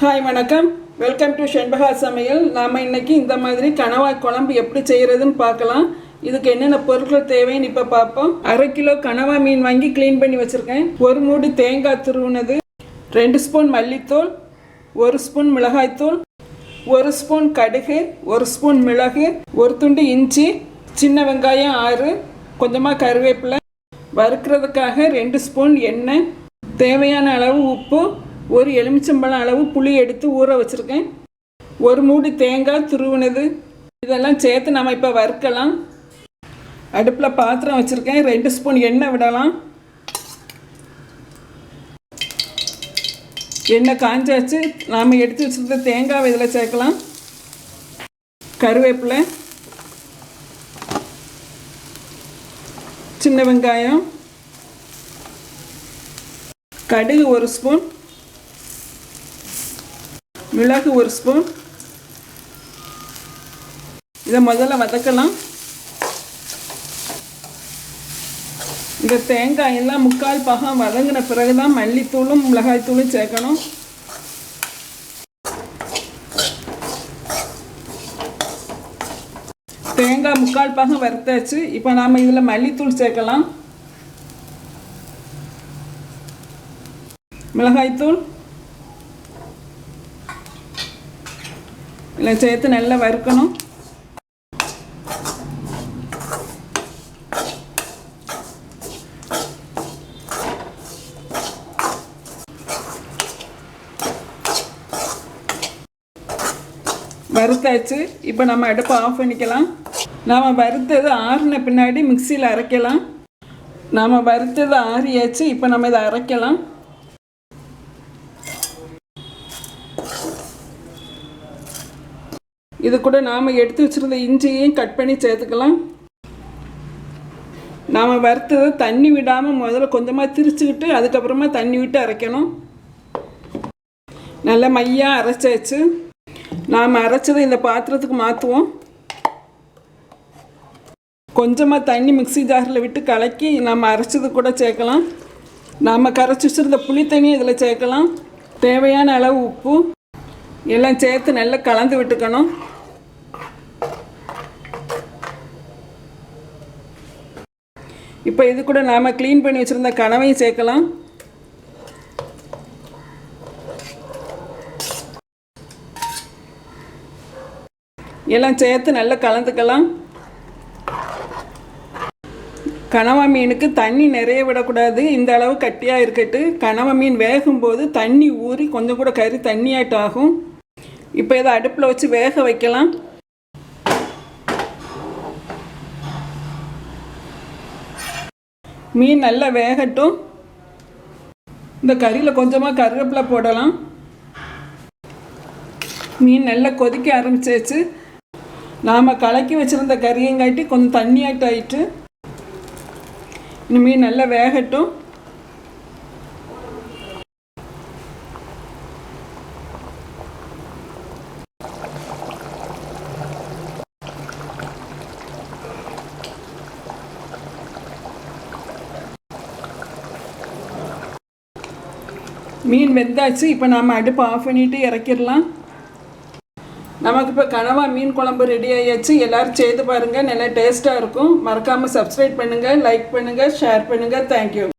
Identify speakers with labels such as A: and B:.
A: Hi வணக்கம், welcome to ஷென்பகா சமையல். நாம் இன்றைக்கி இந்த மாதிரி கணவாய் குழம்பு எப்படி செய்கிறதுன்னு பார்க்கலாம். இதுக்கு என்னென்ன பொருட்கள் தேவைன்னு இப்போ பார்ப்போம். 1/2 கிலோ கணவாய் மீன் வாங்கி க்ளீன் பண்ணி வச்சுருக்கேன். 1 மூடி தேங்காய் துருவுனது, 2 ஸ்பூன் மல்லித்தூள், 1 ஸ்பூன் மிளகாய்த்தூள், 1 ஸ்பூன் கடுகு, 1 ஸ்பூன் மிளகு, 1 துண்டு இஞ்சி, சின்ன வெங்காயம் 6, கொஞ்சமாக கருவேப்பிலை, வறுக்கிறதுக்காக 2 ஸ்பூன் எண்ணெய், தேவையான அளவு உப்பு, 1 எலுமிச்சம்பழம் அளவு புளி எடுத்து ஊற வச்சுருக்கேன், 1 மூடி தேங்காய் துருவுனது. இதெல்லாம் சேர்த்து நம்ம இப்போ வறுக்கலாம். அடுப்பில் பாத்திரம் வச்சுருக்கேன். 2 ஸ்பூன் எண்ணெய் விடலாம். எண்ணெய் காஞ்சாச்சு. நாம் எடுத்து வச்சுருந்த தேங்காய் இதில் சேர்க்கலாம். கருவேப்பிலை, சின்ன வெங்காயம், கடுகு 1 ஸ்பூன், மிளகு 1 ஸ்பூன். இதை முதல்ல வதக்கலாம். இந்த தேங்காயெல்லாம் 3/4 பாகம் வதங்கின பிறகு தான் மல்லித்தூளும் மிளகாய்த்தூளும் சேர்க்கணும். தேங்காய் 3/4 பாகம் வறுத்தாச்சு. இப்போ நாம் இதில் மல்லித்தூள் சேர்க்கலாம், மிளகாய்த்தூள் எல்லாம் சேர்த்து நல்லா வறுக்கணும். வறுத்தாச்சு. இப்போ நம்ம அடுப்பை ஆஃப் பண்ணிக்கலாம். நாம் வறுத்தது ஆறின பின்னாடி மிக்சியில் அரைக்கலாம். நாம் வறுத்தது ஆறியாச்சு. இப்போ நம்ம இதை அரைக்கலாம். இது கூட நாம் எடுத்து வச்சுருந்த இஞ்சியையும் கட் பண்ணி சேர்த்துக்கலாம். நாம் வறுத்தது தண்ணி விடாமல் முதல்ல கொஞ்சமாக திரிச்சுக்கிட்டு அதுக்கப்புறமா தண்ணி விட்டு அரைக்கணும். நல்லா மையாக அரைச்சாச்சு. நாம் அரைச்சதை இந்த பாத்திரத்துக்கு மாற்றுவோம். கொஞ்சமாக தண்ணி மிக்ஸி ஜாரில் விட்டு கலக்கி நாம் அரைச்சது கூட சேர்க்கலாம். நாம் கரைச்சி வச்சுருந்த புளி தண்ணி இதில் சேர்க்கலாம். தேவையான அளவு உப்பு எல்லாம் சேர்த்து நல்லா கலந்து விட்டுக்கணும். இப்போ இது கூட நாம் க்ளீன் பண்ணி வச்சுருந்த கணவையும் சேர்க்கலாம். எல்லாம் சேர்த்து நல்லா கலந்துக்கலாம். கனவா மீனுக்கு தண்ணி நிறைய விடக்கூடாது. இந்த அளவு கட்டியாக இருக்கட்டு. கனவா மீன் வேகும்போது தண்ணி ஊறி கொஞ்சம் கூட கறி தண்ணியாட்டம் ஆகும். இப்போ இதை அடுப்பில் வச்சு வேக வைக்கலாம். மீன் நல்லா வேகட்டும். இந்த கறியில் கொஞ்சமாக கருவேப்பிலை போடலாம். மீன் நல்லா கொதிக்க ஆரம்பிச்சாச்சு. நாம் கலக்கி வச்சுருந்த கறியங்காட்டி கொஞ்சம் தண்ணியாட்டம் ஆயிட்டு. இந்த மீன் நல்லா வேகட்டும். மீன் வெந்தாச்சு. இப்போ நாம் அடுப்பு ஆஃப் பண்ணிவிட்டு இறக்கிடலாம். நமக்கு இப்போ கனவா மீன் குழம்பு ரெடி ஆகியாச்சு. எல்லோரும் செய்து பாருங்கள், நல்லா டேஸ்ட்டாக இருக்கும். மறக்காமல் சப்ஸ்கிரைப் பண்ணுங்கள், லைக் பண்ணுங்கள், ஷேர் பண்ணுங்கள். தேங்க்யூ.